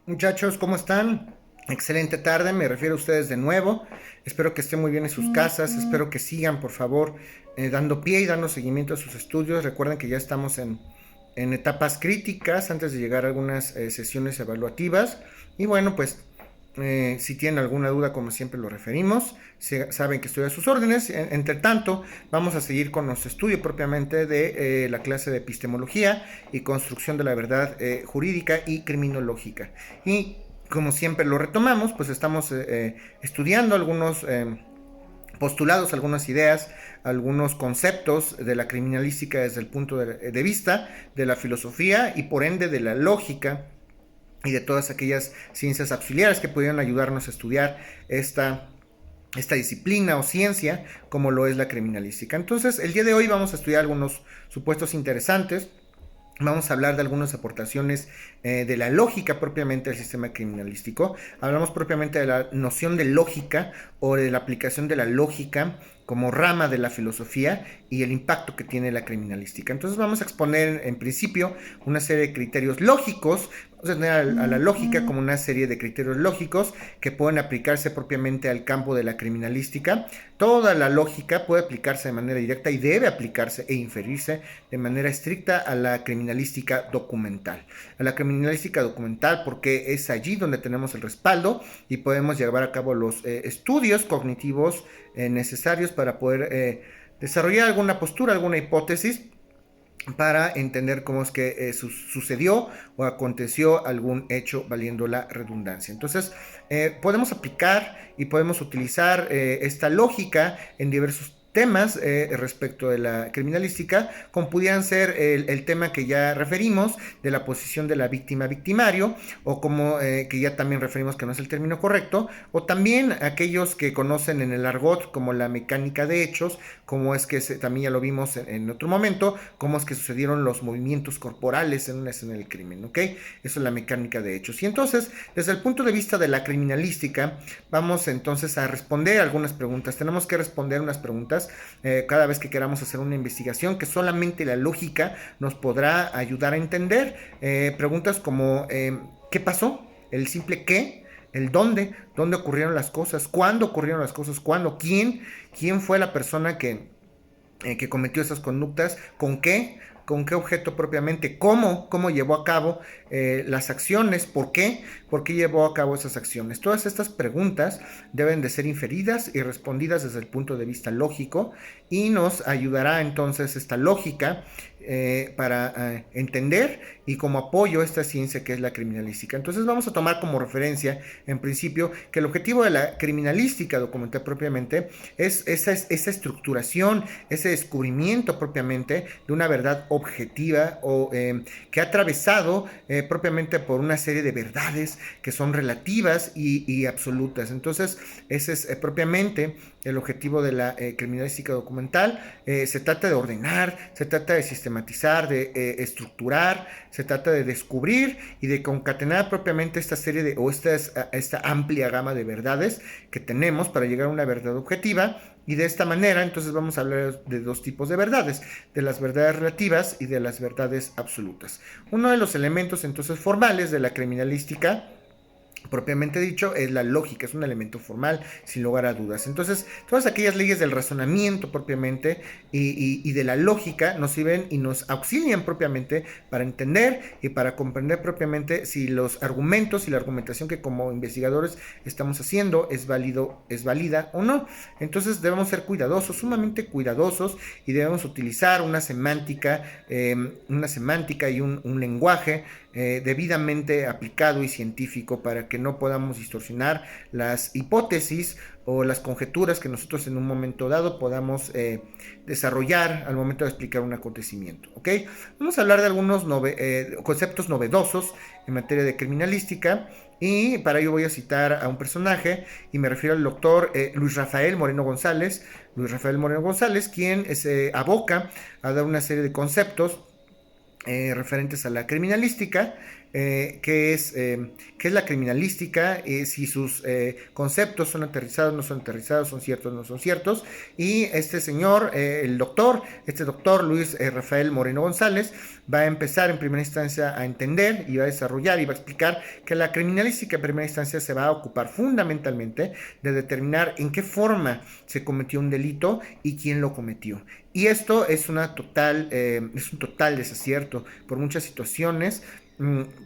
Muchachos, ¿cómo están? Excelente tarde, me refiero a ustedes de nuevo. Espero que estén muy bien en sus casas, espero que sigan, por favor, dando pie y dando seguimiento a sus estudios. Recuerden que ya estamos en etapas críticas antes de llegar a algunas sesiones evaluativas. Y bueno, pues si tienen alguna duda, como siempre lo referimos, saben que estoy a sus órdenes. Entre tanto, vamos a seguir con nuestro estudio propiamente de la clase de epistemología y construcción de la verdad jurídica y criminológica. Y como siempre lo retomamos, pues estamos estudiando algunos postulados, algunas ideas, algunos conceptos de la criminalística desde el punto de vista de la filosofía y por ende de la lógica y de todas aquellas ciencias auxiliares que pudieran ayudarnos a estudiar esta disciplina o ciencia como lo es la criminalística. Entonces, el día de hoy vamos a estudiar algunos supuestos interesantes. Vamos a hablar de algunas aportaciones de la lógica propiamente del sistema criminalístico. Hablamos propiamente de la noción de lógica o de la aplicación de la lógica como rama de la filosofía y el impacto que tiene la criminalística. Entonces vamos a exponer en principio una serie de criterios lógicos. Vamos a tener a la lógica como una serie de criterios lógicos que pueden aplicarse propiamente al campo de la criminalística. Toda la lógica puede aplicarse de manera directa y debe aplicarse e inferirse de manera estricta a la criminalística documental. A la criminalística documental porque es allí donde tenemos el respaldo y podemos llevar a cabo los estudios cognitivos necesarios para poder desarrollar alguna postura, alguna hipótesis para entender cómo es que sucedió o aconteció algún hecho valiendo la redundancia. Entonces, podemos aplicar y podemos utilizar esta lógica en diversos temas respecto de la criminalística, como pudieran ser el tema que ya referimos de la posición de la víctima victimario, o como que ya también referimos que no es el término correcto, o también aquellos que conocen en el argot como la mecánica de hechos, como es que también ya lo vimos en otro momento, cómo es que sucedieron los movimientos corporales en una escena del crimen, ¿ok? Eso es la mecánica de hechos. Y entonces, desde el punto de vista de la criminalística, vamos entonces a responder algunas preguntas. Tenemos que responder unas preguntas cada vez que queramos hacer una investigación que solamente la lógica nos podrá ayudar a entender. Preguntas como, ¿qué pasó? El simple qué, el dónde ocurrieron las cosas, cuándo ocurrieron las cosas, cuándo, quién fue la persona que cometió esas conductas, con qué objeto propiamente, cómo llevó a cabo las acciones, por qué llevó a cabo esas acciones. Todas estas preguntas deben de ser inferidas y respondidas desde el punto de vista lógico y nos ayudará entonces esta lógica para entender y como apoyo esta ciencia que es la criminalística. Entonces vamos a tomar como referencia en principio que el objetivo de la criminalística documental propiamente es esa estructuración, ese descubrimiento propiamente de una verdad objetiva o que ha atravesado propiamente por una serie de verdades que son relativas y absolutas. Entonces ese es propiamente el objetivo de la criminalística documental. Se trata de ordenar, se trata de sistematizar, de estructurar, se trata de descubrir y de concatenar propiamente esta serie de, o esta amplia gama de verdades que tenemos para llegar a una verdad objetiva. Y de esta manera, entonces vamos a hablar de dos tipos de verdades, de las verdades relativas y de las verdades absolutas. Uno de los elementos entonces formales de la criminalística propiamente dicho, es la lógica, es un elemento formal, sin lugar a dudas. Entonces, todas aquellas leyes del razonamiento propiamente y de la lógica nos sirven y nos auxilian propiamente para entender y para comprender propiamente si los argumentos y la argumentación que como investigadores estamos haciendo es válida o no. Entonces, debemos ser cuidadosos, sumamente cuidadosos, y debemos utilizar una semántica y un lenguaje debidamente aplicado y científico para que no podamos distorsionar las hipótesis o las conjeturas que nosotros en un momento dado podamos desarrollar al momento de explicar un acontecimiento. ¿Ok? Vamos a hablar de algunos conceptos novedosos en materia de criminalística. Y para ello voy a citar a un personaje y me refiero al doctor Luis Rafael Moreno González. Luis Rafael Moreno González, quien se aboca a dar una serie de conceptos referentes a la criminalística, qué es la criminalística, si sus conceptos son aterrizados, no son aterrizados, son ciertos, no son ciertos. Y este señor, este doctor Luis Rafael Moreno González, va a empezar en primera instancia a entender y va a desarrollar y va a explicar que la criminalística en primera instancia se va a ocupar fundamentalmente de determinar en qué forma se cometió un delito y quién lo cometió. Y esto es un total desacierto por muchas situaciones,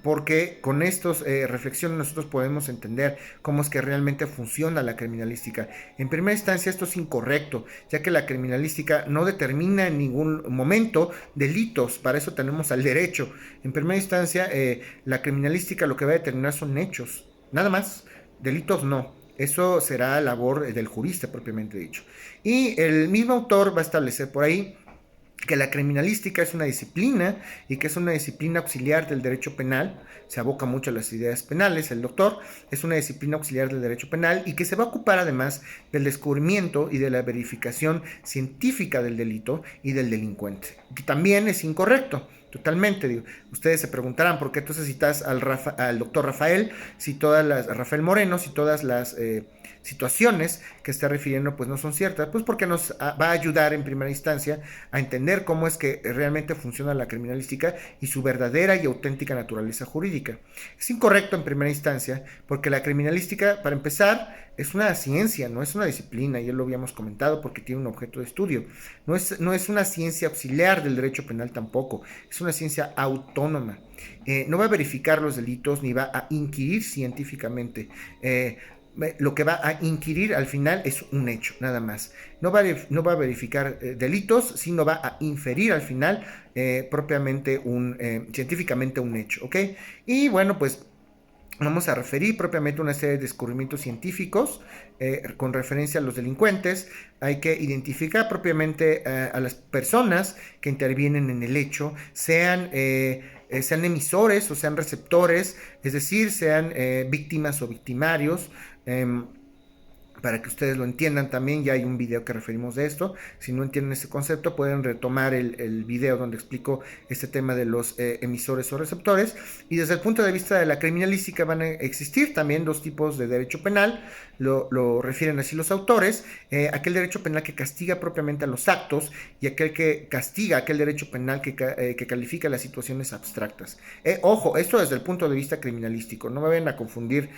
porque con estas reflexiones nosotros podemos entender cómo es que realmente funciona la criminalística. En primera instancia esto es incorrecto, ya que la criminalística no determina en ningún momento delitos, para eso tenemos al derecho. En primera instancia la criminalística lo que va a determinar son hechos, nada más, delitos no. Eso será labor del jurista propiamente dicho. Y el mismo autor va a establecer por ahí que la criminalística es una disciplina y que es una disciplina auxiliar del derecho penal, se aboca mucho a las ideas penales, el doctor, es una disciplina auxiliar del derecho penal y que se va a ocupar además del descubrimiento y de la verificación científica del delito y del delincuente, que también es incorrecto. Totalmente, digo. Ustedes se preguntarán por qué entonces citas al doctor Rafael, Rafael Moreno, si todas las situaciones que está refiriendo pues no son ciertas, pues porque nos va a ayudar en primera instancia a entender cómo es que realmente funciona la criminalística y su verdadera y auténtica naturaleza jurídica. Es incorrecto en primera instancia porque la criminalística, para empezar, es una ciencia, no es una disciplina, ya lo habíamos comentado, porque tiene un objeto de estudio. No es una ciencia auxiliar del derecho penal tampoco, es una ciencia autónoma. No va a verificar los delitos ni va a inquirir científicamente. Lo que va a inquirir al final es un hecho, nada más. No va a verificar delitos, sino va a inferir al final propiamente científicamente un hecho, ¿ok? Y bueno, pues vamos a referir propiamente una serie de descubrimientos científicos con referencia a los delincuentes. Hay que identificar propiamente a las personas que intervienen en el hecho, sean emisores o sean receptores, es decir, sean víctimas o victimarios. Para que ustedes lo entiendan también, ya hay un video que referimos de esto. Si no entienden ese concepto, pueden retomar el video donde explico este tema de los emisores o receptores. Y desde el punto de vista de la criminalística van a existir también dos tipos de derecho penal, lo refieren así los autores, aquel derecho penal que castiga propiamente a los actos y aquel que castiga, aquel derecho penal que califica las situaciones abstractas. Ojo, esto desde el punto de vista criminalístico, no me vayan a confundir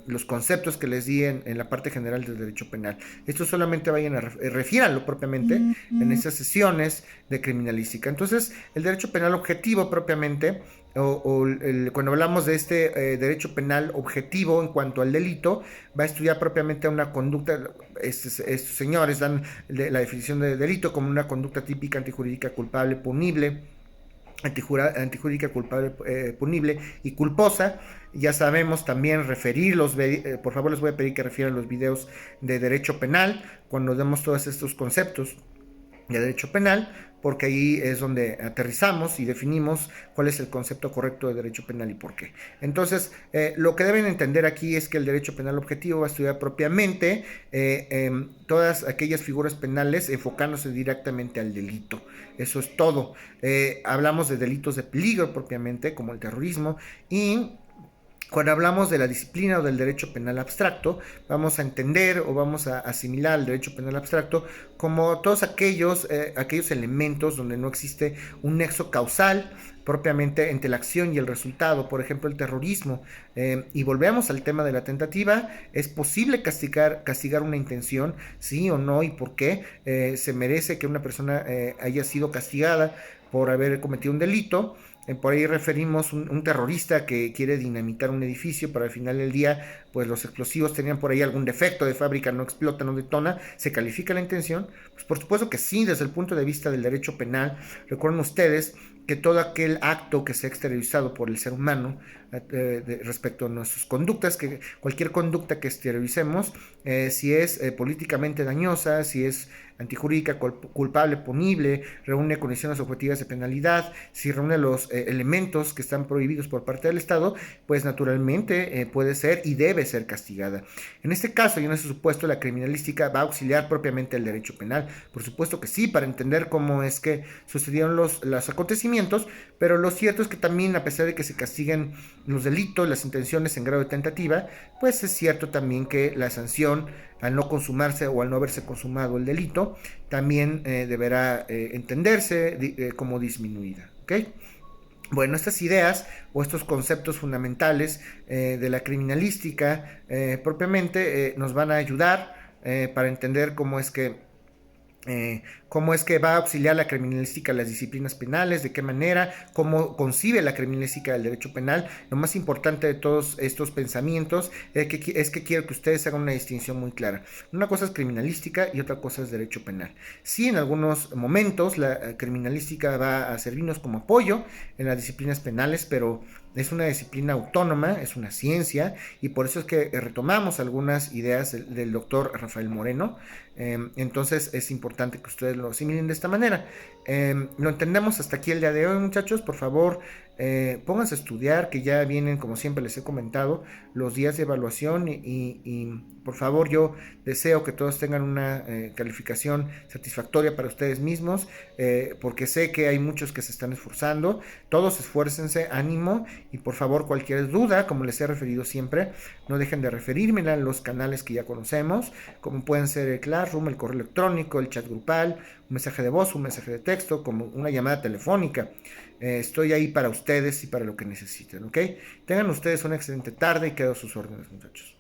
los conceptos que les di en la parte general del derecho penal. Esto solamente refiéranlo propiamente en estas sesiones de criminalística. Entonces, el derecho penal objetivo propiamente, cuando hablamos de este derecho penal objetivo en cuanto al delito, va a estudiar propiamente una conducta. Estos señores dan la definición de delito como una conducta típica antijurídica culpable, punible, antijurídica culpable, punible y culposa. Ya sabemos también por favor les voy a pedir que refieran los videos de derecho penal cuando demos todos estos conceptos de derecho penal, porque ahí es donde aterrizamos y definimos cuál es el concepto correcto de derecho penal y por qué. Entonces, lo que deben entender aquí es que el derecho penal objetivo va a estudiar propiamente todas aquellas figuras penales enfocándose directamente al delito. Eso es todo. Hablamos de delitos de peligro propiamente, como el terrorismo, y cuando hablamos de la disciplina o del derecho penal abstracto, vamos a entender o vamos a asimilar el derecho penal abstracto como todos aquellos elementos donde no existe un nexo causal propiamente entre la acción y el resultado. Por ejemplo, el terrorismo. Y volvemos al tema de la tentativa. ¿Es posible castigar una intención? Sí o no, y por qué. Se merece que una persona haya sido castigada por haber cometido un delito. Por ahí referimos un terrorista que quiere dinamitar un edificio, pero al final del día, pues los explosivos tenían por ahí algún defecto de fábrica, no explota, no detona. ¿Se califica la intención? Pues por supuesto que sí, desde el punto de vista del derecho penal. Recuerden ustedes que todo aquel acto que se ha exteriorizado por el ser humano respecto a nuestras conductas, que cualquier conducta que exterioricemos, si es políticamente dañosa, si es antijurídica, culpable, punible, reúne condiciones objetivas de penalidad, si reúne los elementos que están prohibidos por parte del Estado, pues naturalmente puede ser y debe ser castigada. En este caso y en ese supuesto, la criminalística va a auxiliar propiamente el derecho penal. Por supuesto que sí, para entender cómo es que sucedieron los acontecimientos pensamientos, pero lo cierto es que también, a pesar de que se castiguen los delitos, las intenciones en grado de tentativa, pues es cierto también que la sanción al no consumarse o al no haberse consumado el delito también deberá entenderse como disminuida, ¿ok? Bueno, estas ideas o estos conceptos fundamentales de la criminalística propiamente nos van a ayudar para entender cómo es que va a auxiliar la criminalística a las disciplinas penales, de qué manera, cómo concibe la criminalística del derecho penal. Lo más importante de todos estos pensamientos es que quiero que ustedes hagan una distinción muy clara. Una cosa es criminalística y otra cosa es derecho penal. Sí, en algunos momentos la criminalística va a servirnos como apoyo en las disciplinas penales, pero es una disciplina autónoma, es una ciencia, y por eso es que retomamos algunas ideas del doctor Rafael Moreno. Entonces es importante que ustedes lo asimilen de esta manera. Lo entendemos hasta aquí el día de hoy, muchachos. Por favor, pónganse a estudiar, que ya vienen, como siempre les he comentado, los días de evaluación y por favor, yo deseo que todos tengan una calificación satisfactoria para ustedes mismos, porque sé que hay muchos que se están esforzando. Todos esfuércense, ánimo, y por favor, cualquier duda, como les he referido siempre, no dejen de referirme a los canales que ya conocemos, como pueden ser el Classroom, el correo electrónico, el chat grupal, un mensaje de voz, un mensaje de texto, como una llamada telefónica. Estoy ahí para ustedes y para lo que necesiten, ¿ok? Tengan ustedes una excelente tarde y quedo a sus órdenes, muchachos.